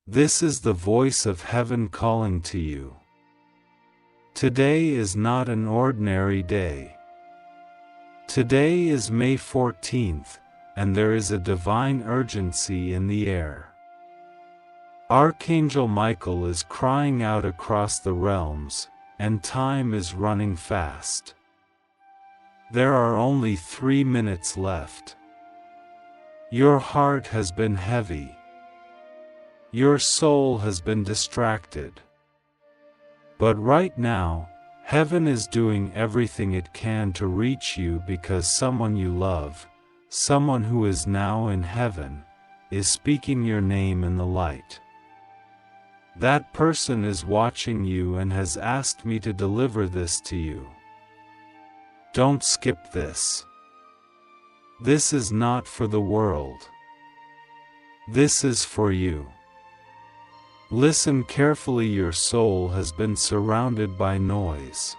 This is the voice of heaven calling to you. Today is not an ordinary day. Today is May 14th, and there is a divine urgency in the air. Archangel Michael is crying out across the realms, and time is running fast. There are only 3 minutes left. Your heart has been heavy. Your soul has been distracted. But right now, heaven is doing everything it can to reach you because someone you love, someone who is now in heaven, is speaking your name in the light. That person is watching you and has asked me to deliver this to you. Don't skip this. This is not for the world. This is for you. Listen carefully. Your soul has been surrounded by noise.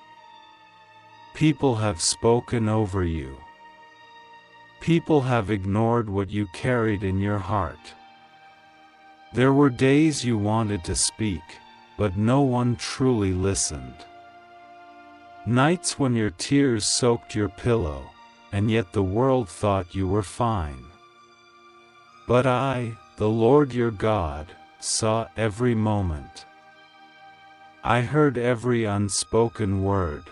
People have spoken over you. People have ignored what you carried in your heart. There were days you wanted to speak, but no one truly listened. Nights when your tears soaked your pillow, and yet the world thought you were fine. But I, the Lord your God, saw every moment. I heard every unspoken word.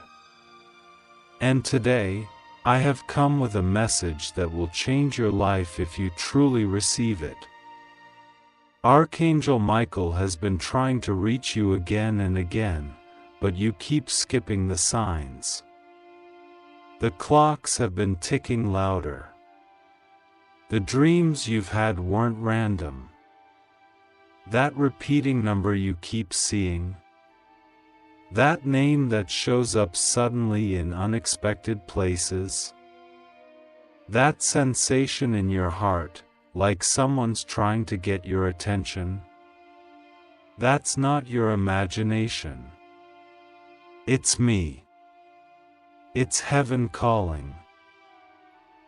And today, I have come with a message that will change your life if you truly receive it. Archangel Michael has been trying to reach you again and again, but you keep skipping the signs. The clocks have been ticking louder. The dreams you've had weren't random. That repeating number you keep seeing, that name that shows up suddenly in unexpected places, that sensation in your heart, like someone's trying to get your attention, that's not your imagination. It's me. It's heaven calling.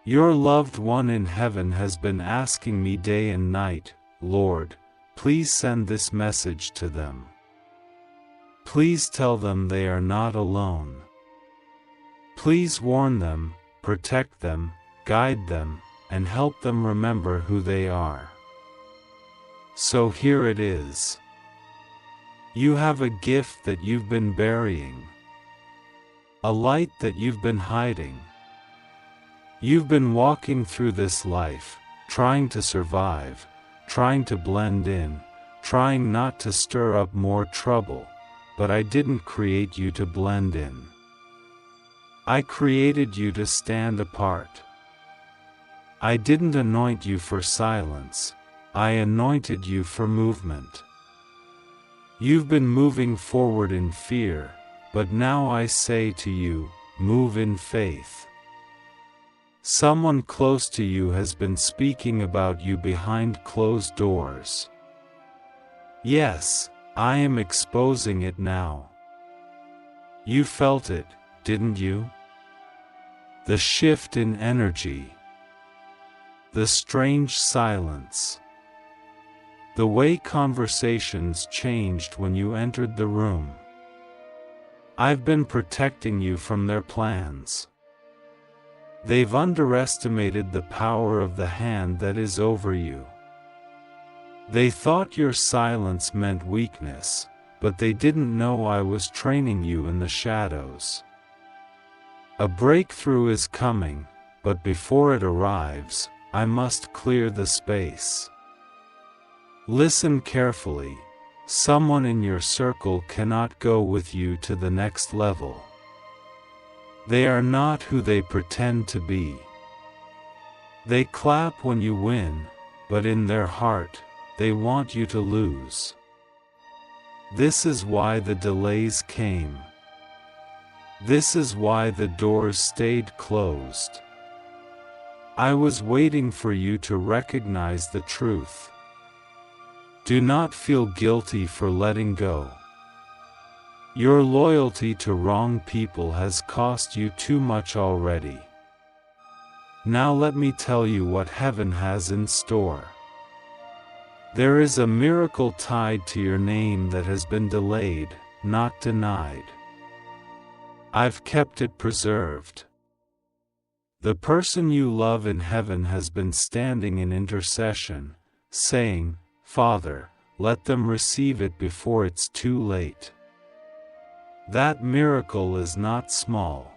Your loved one in heaven has been asking me day and night, Lord, please send this message to them. Please tell them they are not alone. Please warn them, protect them, guide them, and help them remember who they are. So here it is. You have a gift that you've been burying. A light that you've been hiding. You've been walking through this life, trying to survive, trying to blend in, trying not to stir up more trouble, but I didn't create you to blend in. I created you to stand apart. I didn't anoint you for silence, I anointed you for movement. You've been moving forward in fear, but now I say to you, move in faith. Someone close to you has been speaking about you behind closed doors. Yes, I am exposing it now. You felt it, didn't you? The shift in energy. The strange silence. The way conversations changed when you entered the room. I've been protecting you from their plans. They've underestimated the power of the hand that is over you. They thought your silence meant weakness, but they didn't know I was training you in the shadows. A breakthrough is coming, but before it arrives, I must clear the space. Listen carefully. Someone in your circle cannot go with you to the next level. They are not who they pretend to be. They clap when you win, but in their heart, they want you to lose. This is why the delays came. This is why the doors stayed closed. I was waiting for you to recognize the truth. Do not feel guilty for letting go. Your loyalty to wrong people has cost you too much already. Now let me tell you what heaven has in store. There is a miracle tied to your name that has been delayed, not denied. I've kept it preserved. The person you love in heaven has been standing in intercession, saying, Father, let them receive it before it's too late. That miracle is not small.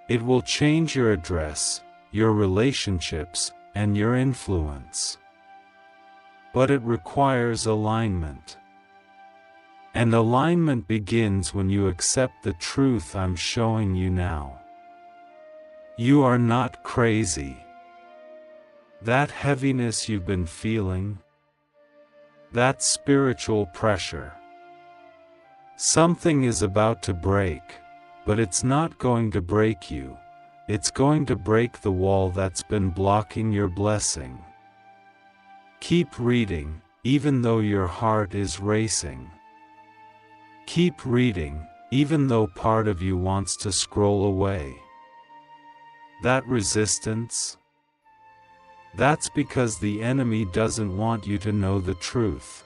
It will change your address, your relationships, and your influence. But it requires alignment. And alignment begins when you accept the truth I'm showing you now. You are not crazy. That heaviness you've been feeling, that spiritual pressure, something is about to break, but it's not going to break you. It's going to break the wall that's been blocking your blessing. Keep reading, even though your heart is racing. Keep reading, even though part of you wants to scroll away. That resistance? That's because the enemy doesn't want you to know the truth.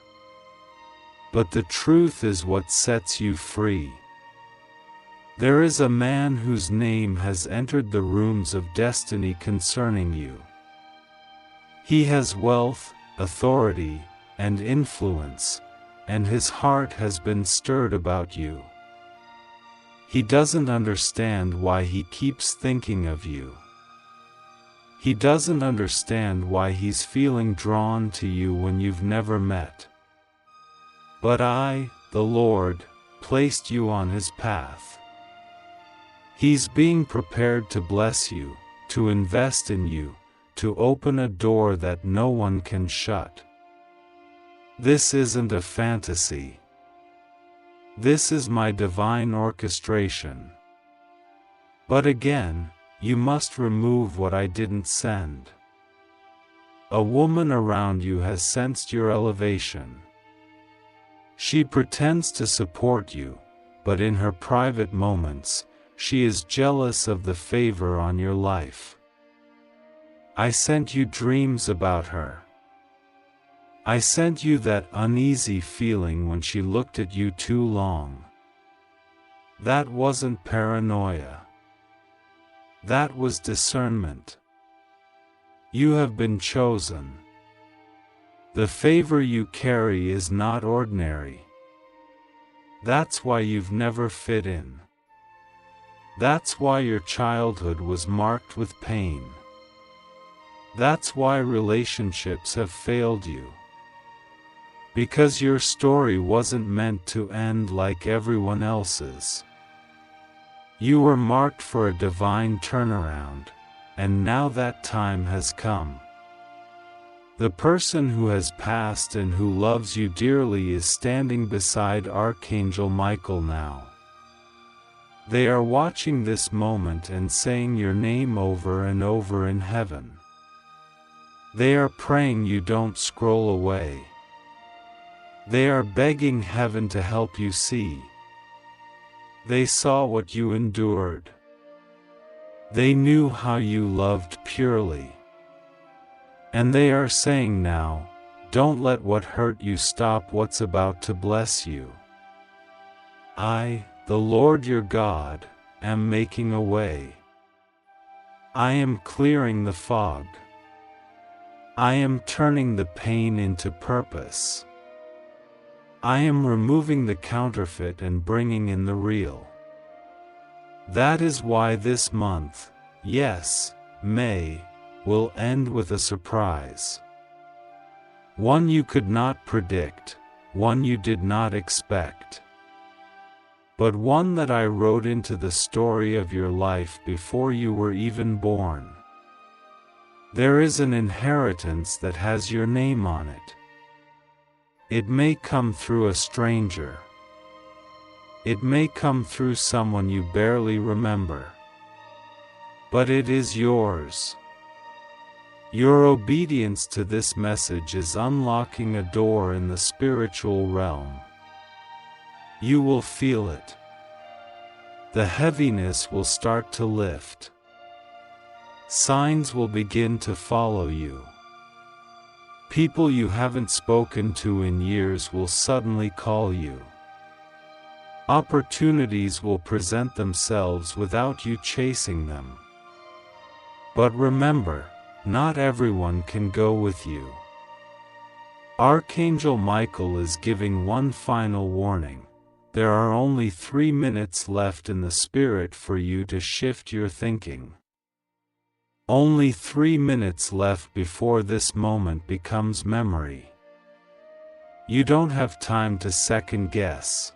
But the truth is what sets you free. There is a man whose name has entered the rooms of destiny concerning you. He has wealth, authority, and influence, and his heart has been stirred about you. He doesn't understand why he keeps thinking of you. He doesn't understand why he's feeling drawn to you when you've never met. But I, the Lord, placed you on his path. He's being prepared to bless you, to invest in you, to open a door that no one can shut. This isn't a fantasy. This is my divine orchestration. But again, you must remove what I didn't send. A woman around you has sensed your elevation. She pretends to support you, but in her private moments, she is jealous of the favor on your life. I sent you dreams about her. I sent you that uneasy feeling when she looked at you too long. That wasn't paranoia. That was discernment. You have been chosen. The favor you carry is not ordinary. That's why you've never fit in. That's why your childhood was marked with pain. That's why relationships have failed you. Because your story wasn't meant to end like everyone else's. You were marked for a divine turnaround, and now that time has come. The person who has passed and who loves you dearly is standing beside Archangel Michael now. They are watching this moment and saying your name over and over in heaven. They are praying you don't scroll away. They are begging heaven to help you see. They saw what you endured. They knew how you loved purely. And they are saying now, don't let what hurt you stop what's about to bless you. I, the Lord your God, am making a way. I am clearing the fog. I am turning the pain into purpose. I am removing the counterfeit and bringing in the real. That is why this month, yes, May, will end with a surprise. One you could not predict, one you did not expect. But one that I wrote into the story of your life before you were even born. There is an inheritance that has your name on it. It may come through a stranger. It may come through someone you barely remember. But it is yours. Your obedience to this message is unlocking a door in the spiritual realm. You will feel it. The heaviness will start to lift. Signs will begin to follow you. People you haven't spoken to in years will suddenly call you. Opportunities will present themselves without you chasing them. But remember, not everyone can go with you. Archangel Michael is giving one final warning. There are only 3 minutes left in the spirit for you to shift your thinking. Only 3 minutes left before this moment becomes memory. You don't have time to second guess.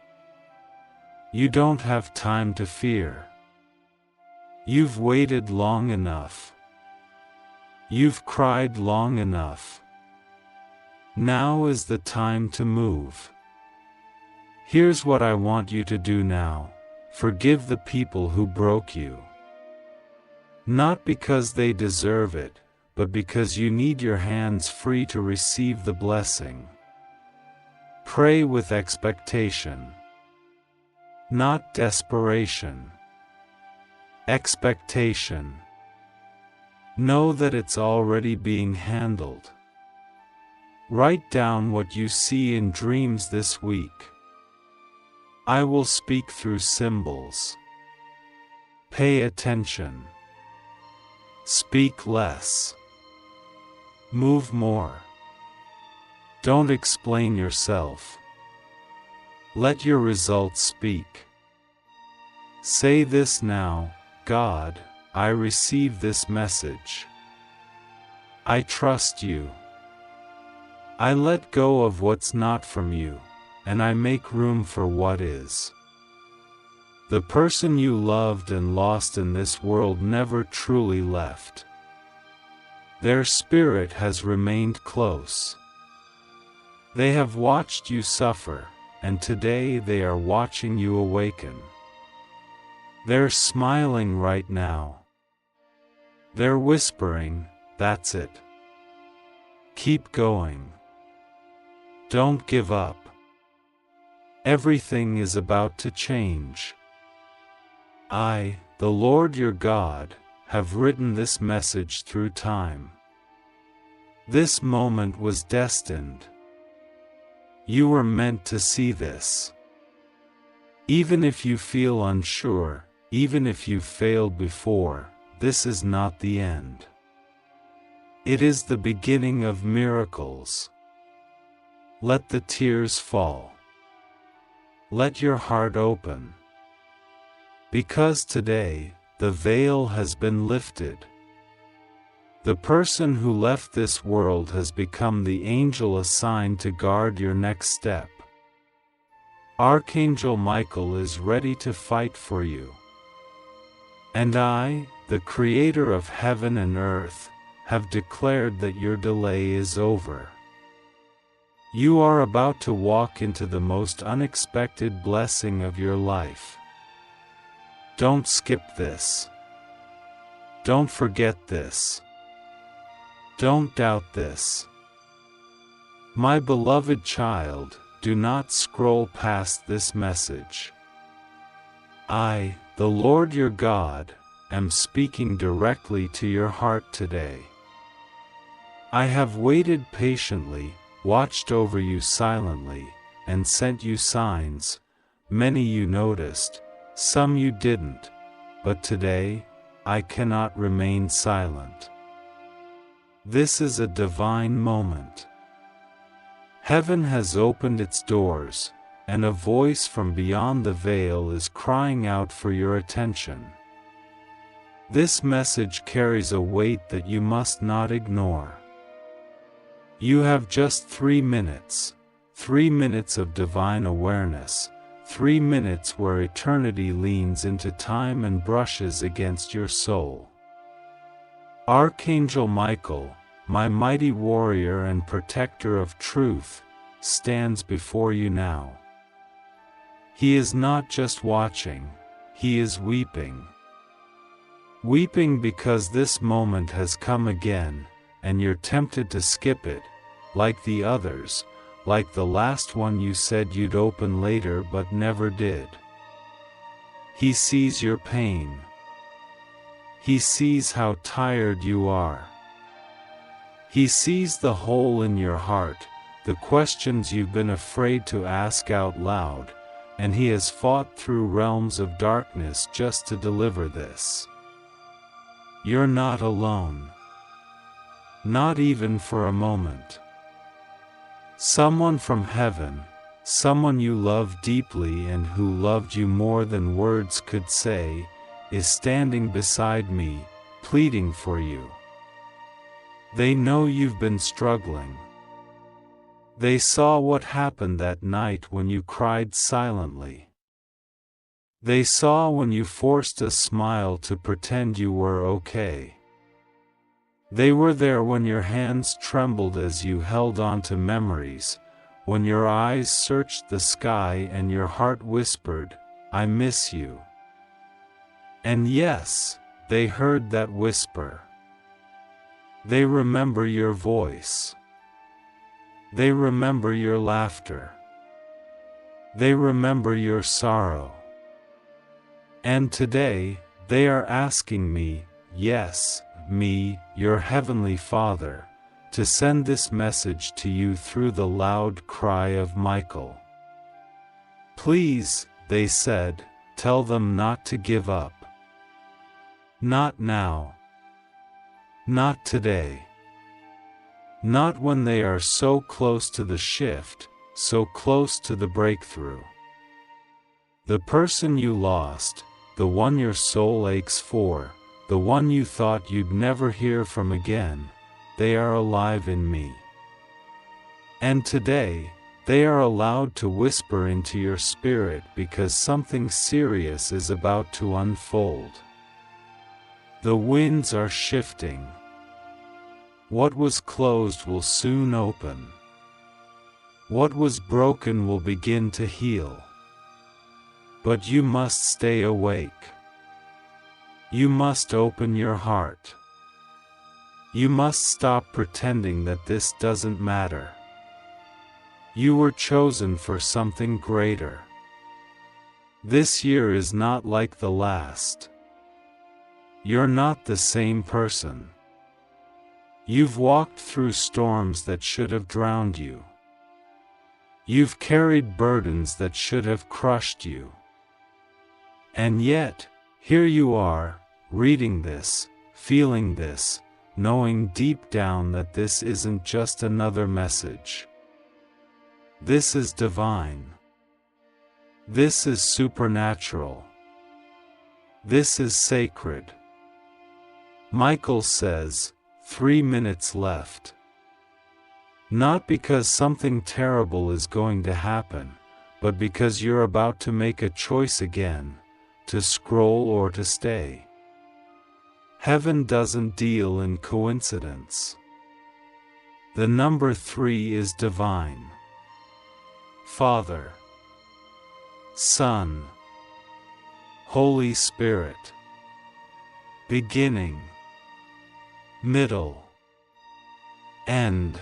You don't have time to fear. You've waited long enough. You've cried long enough. Now is the time to move. Here's what I want you to do now. Forgive the people who broke you. Not because they deserve it, but because you need your hands free to receive the blessing. Pray with expectation. Not desperation. Expectation. Know that it's already being handled. Write down what you see in dreams this week. I will speak through symbols. Pay attention. Speak less. Move more. Don't explain yourself. Let your results speak. Say this now: God, I receive this message. I trust you. I let go of what's not from you, and I make room for what is. The person you loved and lost in this world never truly left. Their spirit has remained close. They have watched you suffer, and today they are watching you awaken. They're smiling right now. They're whispering, "That's it. Keep going. Don't give up. Everything is about to change." I, the Lord your God, have written this message through time. This moment was destined. You were meant to see this. Even if you feel unsure, even if you failed before, this is not the end. It is the beginning of miracles. Let the tears fall. Let your heart open. Because today, the veil has been lifted. The person who left this world has become the angel assigned to guard your next step. Archangel Michael is ready to fight for you. And I, the Creator of heaven and earth, have declared that your delay is over. You are about to walk into the most unexpected blessing of your life. Don't skip this. Don't forget this. Don't doubt this. My beloved child, do not scroll past this message. I, the Lord your God, am speaking directly to your heart today. I have waited patiently, watched over you silently, and sent you signs. Many you noticed, some you didn't, but today, I cannot remain silent. This is a divine moment. Heaven has opened its doors, and a voice from beyond the veil is crying out for your attention. This message carries a weight that you must not ignore. You have just 3 minutes, 3 minutes of divine awareness, 3 minutes where eternity leans into time and brushes against your soul. Archangel Michael, my mighty warrior and protector of truth, stands before you now. He is not just watching, he is weeping. Weeping because this moment has come again, and you're tempted to skip it, like the others, like the last one you said you'd open later but never did. He sees your pain. He sees how tired you are. He sees the hole in your heart, the questions you've been afraid to ask out loud, and He has fought through realms of darkness just to deliver this. You're not alone. Not even for a moment. Someone from heaven, someone you love deeply and who loved you more than words could say, is standing beside me, pleading for you. They know you've been struggling. They saw what happened that night when you cried silently. They saw when you forced a smile to pretend you were okay. They were there when your hands trembled as you held on to memories, when your eyes searched the sky and your heart whispered, "I miss you." And yes, they heard that whisper. They remember your voice. They remember your laughter. They remember your sorrow. And today, they are asking me, yes, me, your Heavenly Father, to send this message to you through the loud cry of Michael. Please, they said, tell them not to give up. Not now. Not today. Not when they are so close to the shift, so close to the breakthrough. The person you lost, the one your soul aches for, the one you thought you'd never hear from again, they are alive in me. And today, they are allowed to whisper into your spirit because something serious is about to unfold. The winds are shifting. What was closed will soon open. What was broken will begin to heal. But you must stay awake. You must open your heart. You must stop pretending that this doesn't matter. You were chosen for something greater. This year is not like the last. You're not the same person. You've walked through storms that should have drowned you. You've carried burdens that should have crushed you. And yet, here you are, reading this, feeling this, knowing deep down that this isn't just another message. This is divine. This is supernatural. This is sacred. Michael says, 3 minutes left. Not because something terrible is going to happen, but because you're about to make a choice again, to scroll or to stay. Heaven doesn't deal in coincidence. The number 3 is divine. Father, Son, Holy Spirit. Beginning, middle, end,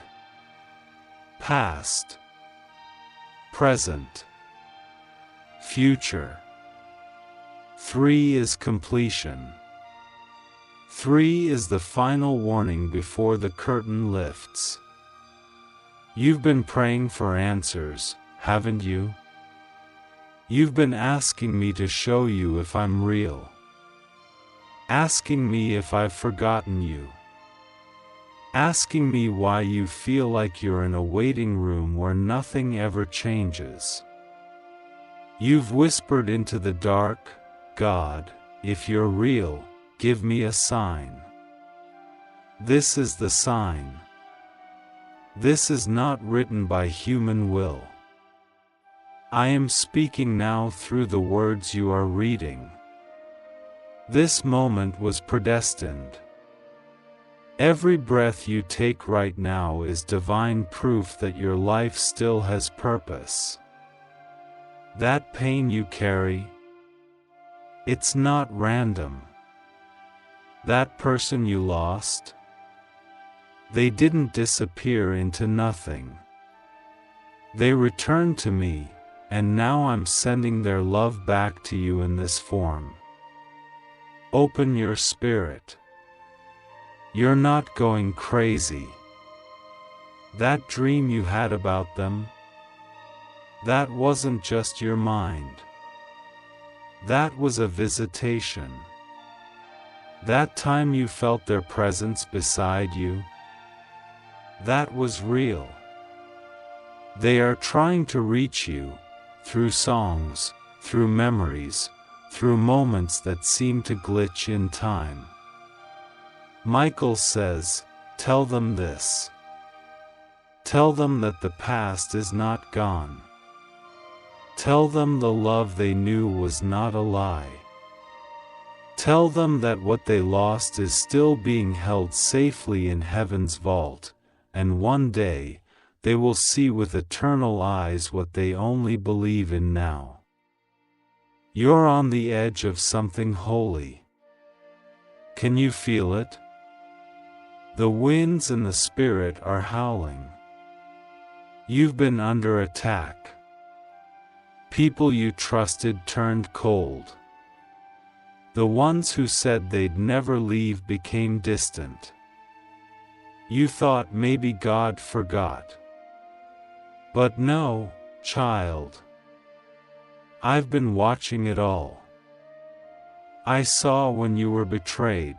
past, present, future. 3 is completion. 3 is the final warning before the curtain lifts. You've been praying for answers, haven't you? You've been asking me to show you if I'm real. Asking me if I've forgotten you. Asking me why you feel like you're in a waiting room where nothing ever changes. You've whispered into the dark, God, if you're real, give me a sign. This is the sign. This is not written by human will. I am speaking now through the words you are reading. This moment was predestined. Every breath you take right now is divine proof that your life still has purpose. That pain you carry, it's not random. That person you lost, they didn't disappear into nothing. They returned to me, and now I'm sending their love back to you in this form. Open your spirit. You're not going crazy. That dream you had about them? That wasn't just your mind. That was a visitation. That time you felt their presence beside you? That was real. They are trying to reach you, through songs, through memories, through moments that seem to glitch in time. Michael says, tell them this. Tell them that the past is not gone. Tell them the love they knew was not a lie. Tell them that what they lost is still being held safely in heaven's vault, and one day, they will see with eternal eyes what they only believe in now. You're on the edge of something holy. Can you feel it? The winds and the spirit are howling. You've been under attack. People you trusted turned cold. The ones who said they'd never leave became distant. You thought maybe God forgot. But no, child. I've been watching it all. I saw when you were betrayed.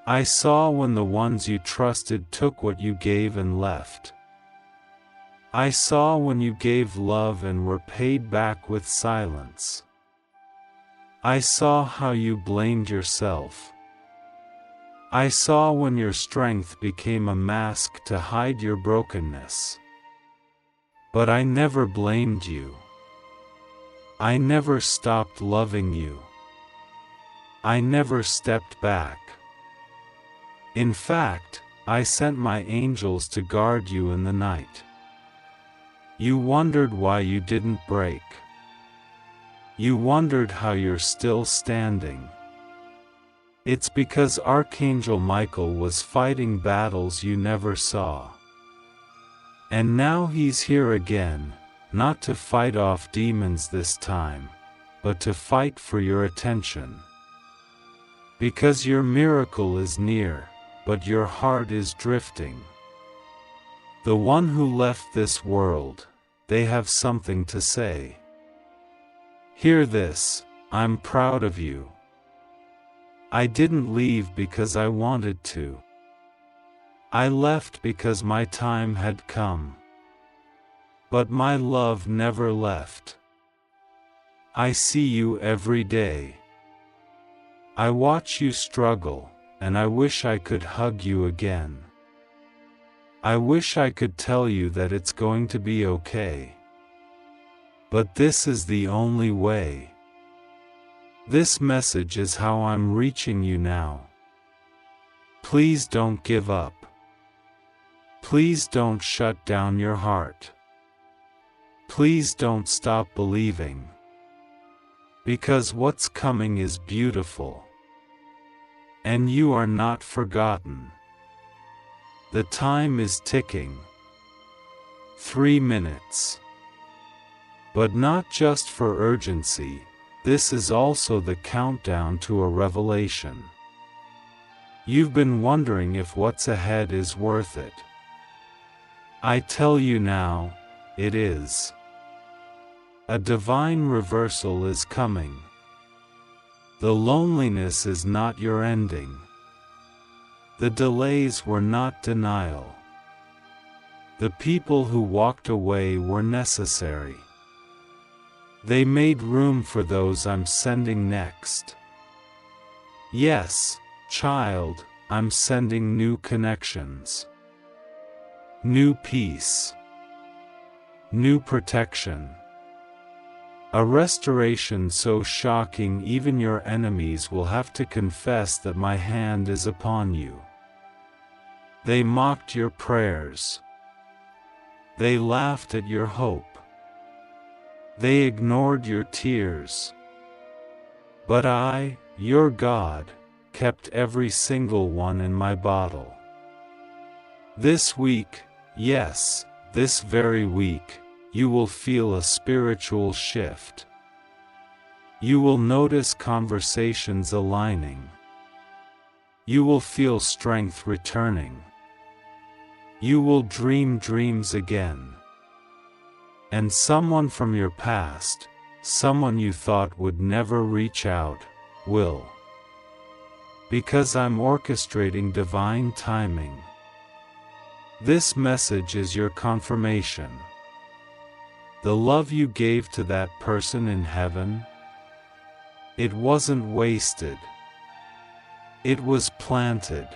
I saw when the ones you trusted took what you gave and left. I saw when you gave love and were paid back with silence. I saw how you blamed yourself. I saw when your strength became a mask to hide your brokenness. But I never blamed you. I never stopped loving you. I never stepped back. In fact, I sent my angels to guard you in the night. You wondered why you didn't break. You wondered how you're still standing. It's because Archangel Michael was fighting battles you never saw. And now he's here again, not to fight off demons this time, but to fight for your attention. Because your miracle is near, but your heart is drifting. The one who left this world, they have something to say. Hear this, I'm proud of you. I didn't leave because I wanted to. I left because my time had come. But my love never left. I see you every day. I watch you struggle, and I wish I could hug you again. I wish I could tell you that it's going to be okay. But this is the only way. This message is how I'm reaching you now. Please don't give up. Please don't shut down your heart. Please don't stop believing. Because what's coming is beautiful. And you are not forgotten. The time is ticking. 3 minutes. But not just for urgency, this is also the countdown to a revelation. You've been wondering if what's ahead is worth it. I tell you now, it is. A divine reversal is coming. The loneliness is not your ending. The delays were not denial. The people who walked away were necessary. They made room for those I'm sending next. Yes, child, I'm sending new connections. New peace. New protection. A restoration so shocking even your enemies will have to confess that my hand is upon you. They mocked your prayers. They laughed at your hope. They ignored your tears. But I, your God, kept every single one in my bottle. This week, yes, this very week, you will feel a spiritual shift. You will notice conversations aligning. You will feel strength returning. You will dream dreams again. And someone from your past, someone you thought would never reach out, will. Because I'm orchestrating divine timing. This message is your confirmation. The love you gave to that person in heaven, it wasn't wasted. It was planted.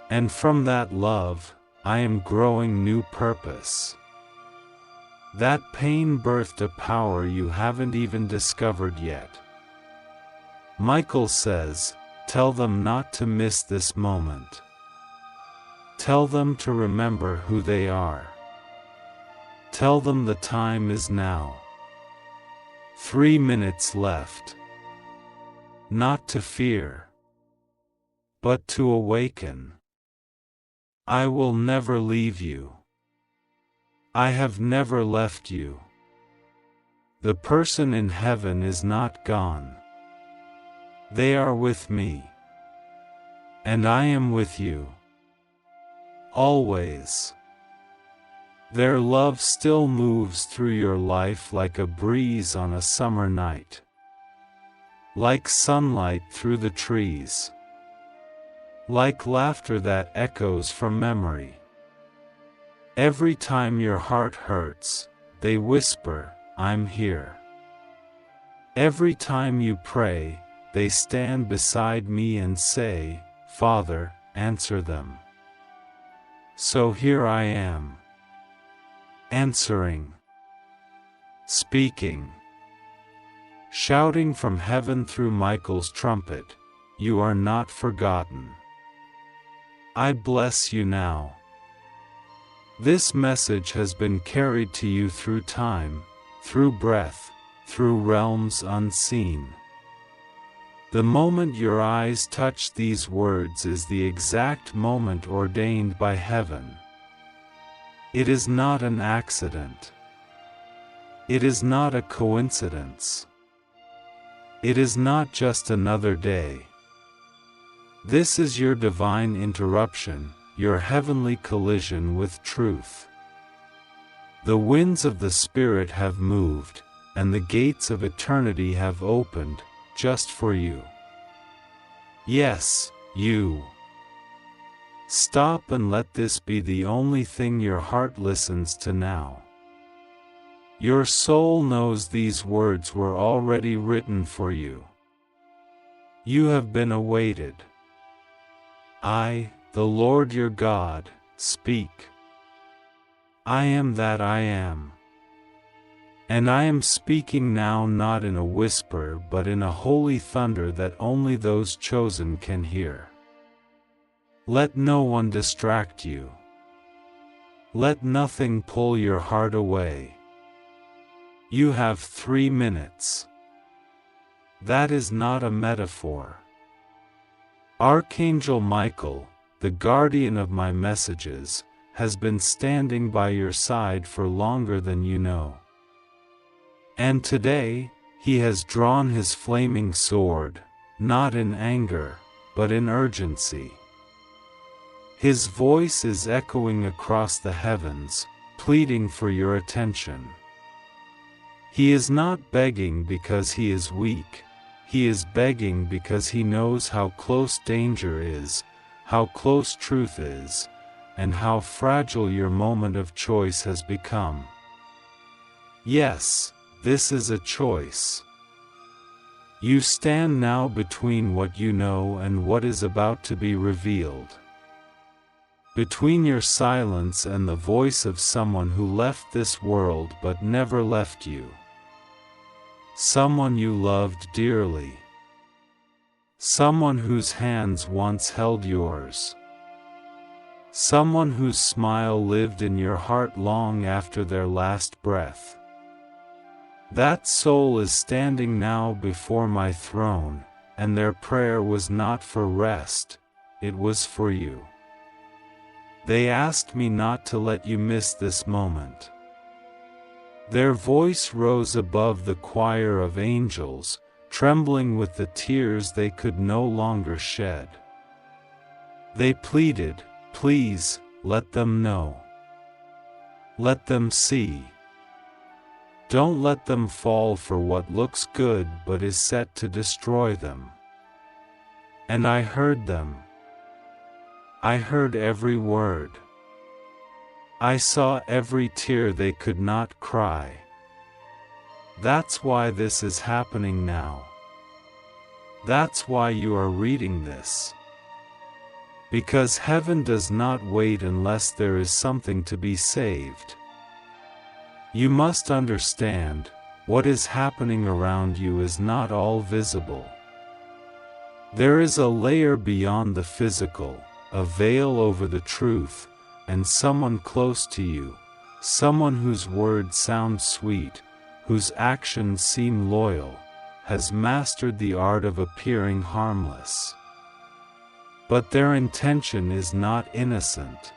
And from that love, I am growing new purpose. That pain birthed a power you haven't even discovered yet. Michael says, tell them not to miss this moment. Tell them to remember who they are. Tell them the time is now. 3 minutes left. Not to fear, but to awaken. I will never leave you. I have never left you. The person in heaven is not gone. They are with me. And I am with you. Always. Their love still moves through your life like a breeze on a summer night. Like sunlight through the trees. Like laughter that echoes from memory. Every time your heart hurts, they whisper, I'm here. Every time you pray, they stand beside me and say, Father, answer them. So here I am. Answering. Speaking. Shouting from heaven through Michael's trumpet, you are not forgotten. I bless you now. This message has been carried to you through time, through breath, through realms unseen. The moment your eyes touch these words is the exact moment ordained by heaven. It is not an accident. It is not a coincidence. It is not just another day. This is your divine interruption, your heavenly collision with truth. The winds of the Spirit have moved, and the gates of eternity have opened, just for you. Yes, you. Stop and let this be the only thing your heart listens to now. Your soul knows these words were already written for you. You have been awaited. I, the Lord your God, speak. I am that I am. And I am speaking now not in a whisper but in a holy thunder that only those chosen can hear. Let no one distract you. Let nothing pull your heart away. You have 3 minutes. That is not a metaphor. Archangel Michael, the guardian of my messages, has been standing by your side for longer than you know. And today, he has drawn his flaming sword, not in anger, but in urgency. His voice is echoing across the heavens, pleading for your attention. He is not begging because he is weak. He is begging because he knows how close danger is, how close truth is, and how fragile your moment of choice has become. Yes, this is a choice. You stand now between what you know and what is about to be revealed. Between your silence and the voice of someone who left this world but never left you. Someone you loved dearly. Someone whose hands once held yours. Someone whose smile lived in your heart long after their last breath. That soul is standing now before my throne, and their prayer was not for rest, it was for you. They asked me not to let you miss this moment. Their voice rose above the choir of angels, trembling with the tears they could no longer shed. They pleaded, please, let them know. Let them see. Don't let them fall for what looks good but is set to destroy them. And I heard them. I heard every word. I saw every tear they could not cry. That's why this is happening now. That's why you are reading this. Because heaven does not wait unless there is something to be saved. You must understand, what is happening around you is not all visible. There is a layer beyond the physical, a veil over the truth, and someone close to you, someone whose words sound sweet, whose actions seem loyal, has mastered the art of appearing harmless. But their intention is not innocent.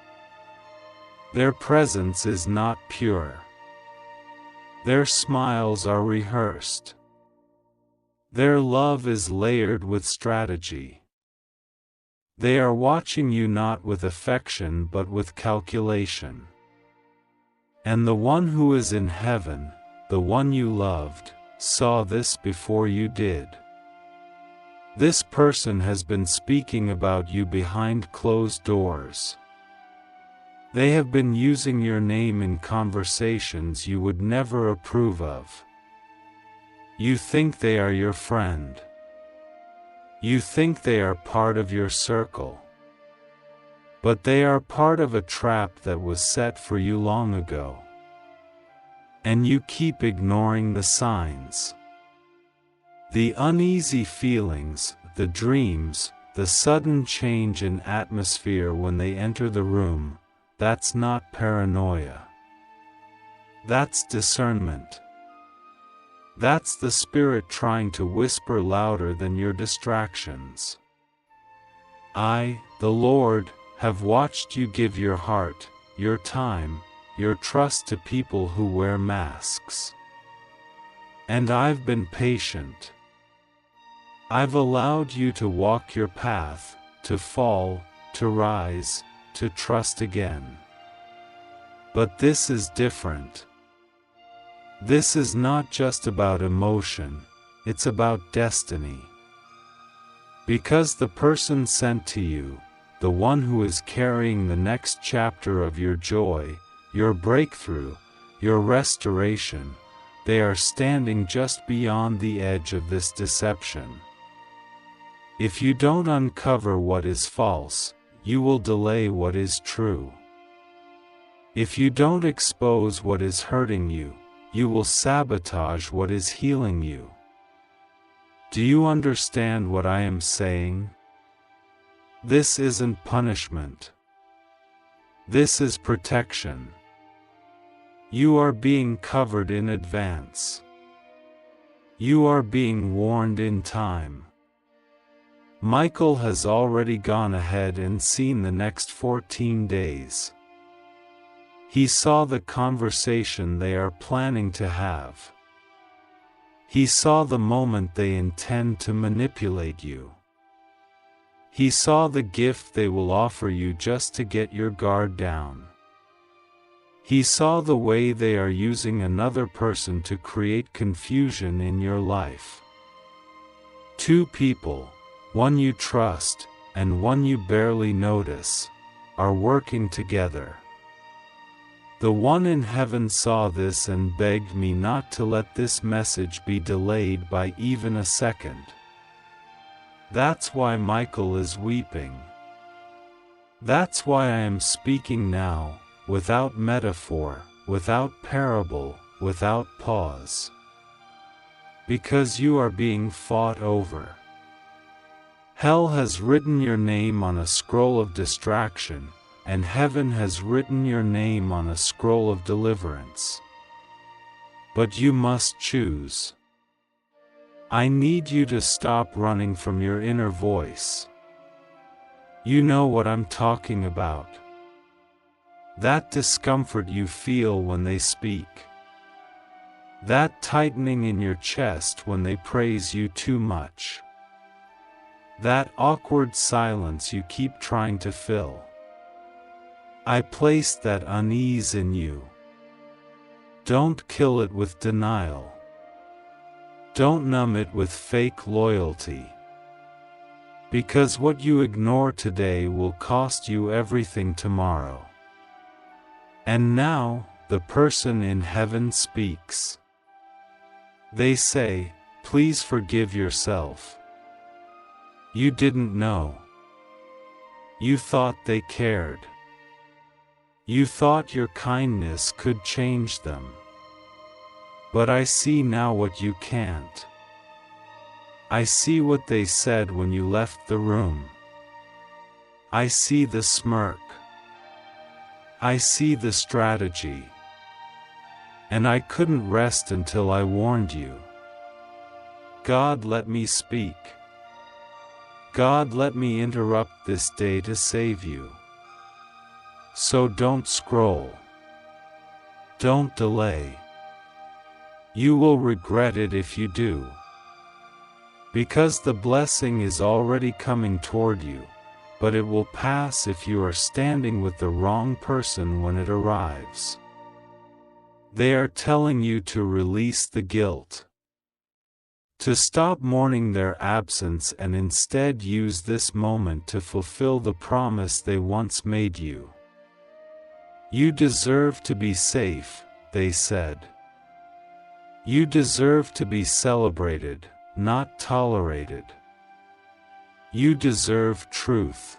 Their presence is not pure. Their smiles are rehearsed. Their love is layered with strategy. They are watching you not with affection but with calculation. And the one who is in heaven, the one you loved, saw this before you did. This person has been speaking about you behind closed doors. They have been using your name in conversations you would never approve of. You think they are your friend. You think they are part of your circle. But they are part of a trap that was set for you long ago. And you keep ignoring the signs. The uneasy feelings, the dreams, the sudden change in atmosphere when they enter the room, that's not paranoia. That's discernment. That's the spirit trying to whisper louder than your distractions. I, the Lord, have watched you give your heart, your time, your trust to people who wear masks. And I've been patient. I've allowed you to walk your path, to fall, to rise, to trust again. But this is different. This is not just about emotion, it's about destiny. Because the person sent to you, the one who is carrying the next chapter of your joy, your breakthrough, your restoration, they are standing just beyond the edge of this deception. If you don't uncover what is false, you will delay what is true. If you don't expose what is hurting you, you will sabotage what is healing you. Do you understand what I am saying? This isn't punishment. This is protection. You are being covered in advance. You are being warned in time. Michael has already gone ahead and seen the next 14 days. He saw the conversation they are planning to have. He saw the moment they intend to manipulate you. He saw the gift they will offer you just to get your guard down. He saw the way they are using another person to create confusion in your life. Two people, one you trust, and one you barely notice, are working together. The one in heaven saw this and begged me not to let this message be delayed by even a second. That's why Michael is weeping. That's why I am speaking now, without metaphor, without parable, without pause. Because you are being fought over. Hell has written your name on a scroll of distraction, and heaven has written your name on a scroll of deliverance. But you must choose. I need you to stop running from your inner voice. You know what I'm talking about. That discomfort you feel when they speak. That tightening in your chest when they praise you too much. That awkward silence you keep trying to fill. I placed that unease in you. Don't kill it with denial. Don't numb it with fake loyalty. Because what you ignore today will cost you everything tomorrow. And now, the person in heaven speaks. They say, please forgive yourself. You didn't know. You thought they cared. You thought your kindness could change them. But I see now what you can't. I see what they said when you left the room. I see the smirk. I see the strategy. And I couldn't rest until I warned you. God let me speak. God let me interrupt this day to save you. So don't scroll. Don't delay. You will regret it if you do. Because the blessing is already coming toward you, but it will pass if you are standing with the wrong person when it arrives. They are telling you to release the guilt. To stop mourning their absence and instead use this moment to fulfill the promise they once made you. You deserve to be safe, they said. You deserve to be celebrated, not tolerated. You deserve truth.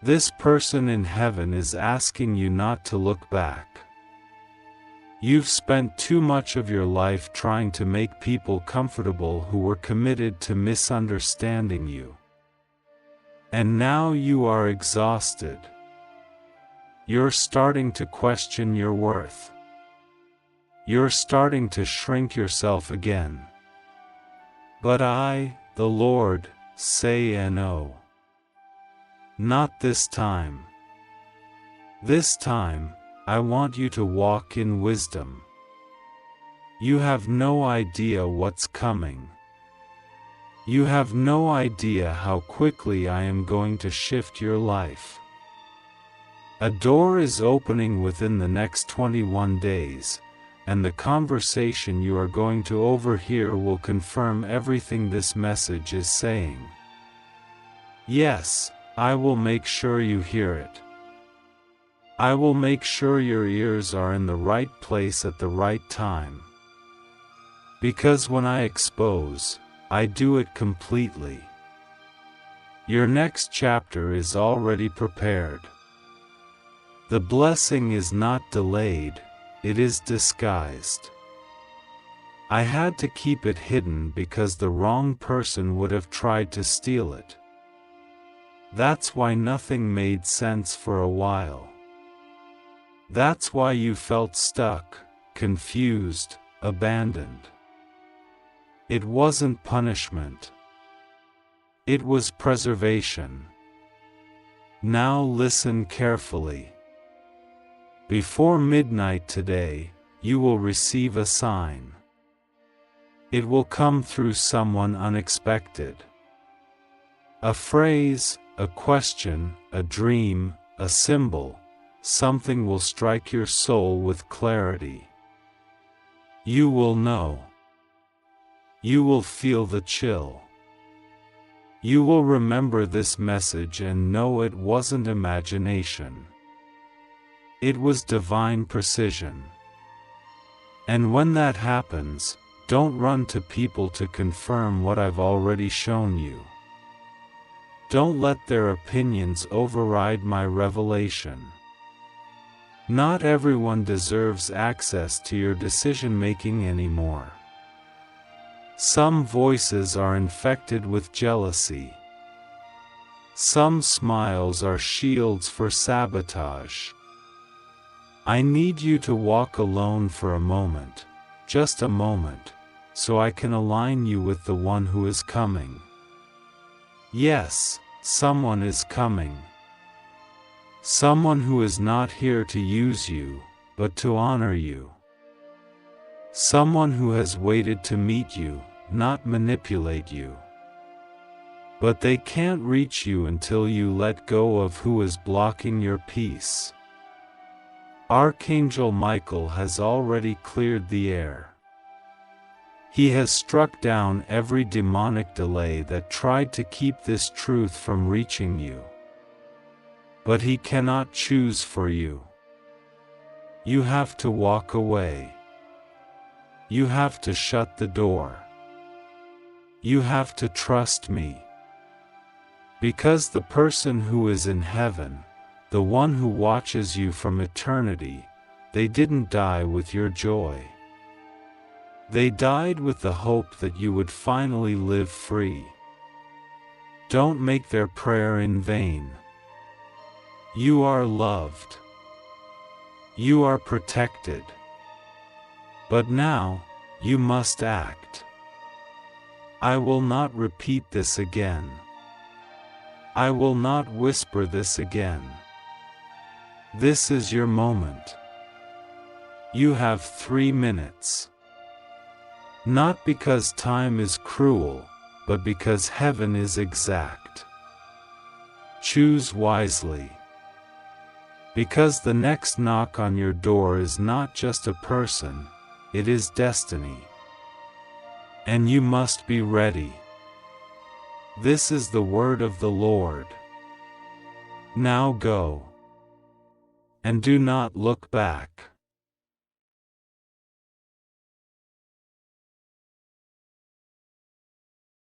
This person in heaven is asking you not to look back. You've spent too much of your life trying to make people comfortable who were committed to misunderstanding you. And now you are exhausted. You're starting to question your worth. You're starting to shrink yourself again. But I, the Lord, say no. Not this time. This time, I want you to walk in wisdom. You have no idea what's coming. You have no idea how quickly I am going to shift your life. A door is opening within the next 21 days, and the conversation you are going to overhear will confirm everything this message is saying. Yes, I will make sure you hear it. I will make sure your ears are in the right place at the right time. Because when I expose, I do it completely. Your next chapter is already prepared. The blessing is not delayed, it is disguised. I had to keep it hidden because the wrong person would have tried to steal it. That's why nothing made sense for a while. That's why you felt stuck, confused, abandoned. It wasn't punishment. It was preservation. Now listen carefully. Before midnight today, you will receive a sign. It will come through someone unexpected. A phrase, a question, a dream, a symbol. Something will strike your soul with clarity. You will know. You will feel the chill. You will remember this message and know it wasn't imagination. It was divine precision. And when that happens, don't run to people to confirm what I've already shown you. Don't let their opinions override my revelation. Not everyone deserves access to your decision-making anymore. Some voices are infected with jealousy. Some smiles are shields for sabotage. I need you to walk alone for a moment, just a moment, so I can align you with the one who is coming. Yes, someone is coming. Someone who is not here to use you, but to honor you. Someone who has waited to meet you, not manipulate you. But they can't reach you until you let go of who is blocking your peace. Archangel Michael has already cleared the air. He has struck down every demonic delay that tried to keep this truth from reaching you. But he cannot choose for you. You have to walk away. You have to shut the door. You have to trust me. Because the person who is in heaven, the one who watches you from eternity, they didn't die with your joy. They died with the hope that you would finally live free. Don't make their prayer in vain. You are loved. You are protected. But now, you must act. I will not repeat this again. I will not whisper this again. This is your moment. You have 3 minutes. Not because time is cruel, but because heaven is exact. Choose wisely. Because the next knock on your door is not just a person, it is destiny. And you must be ready. This is the word of the Lord. Now go. And do not look back.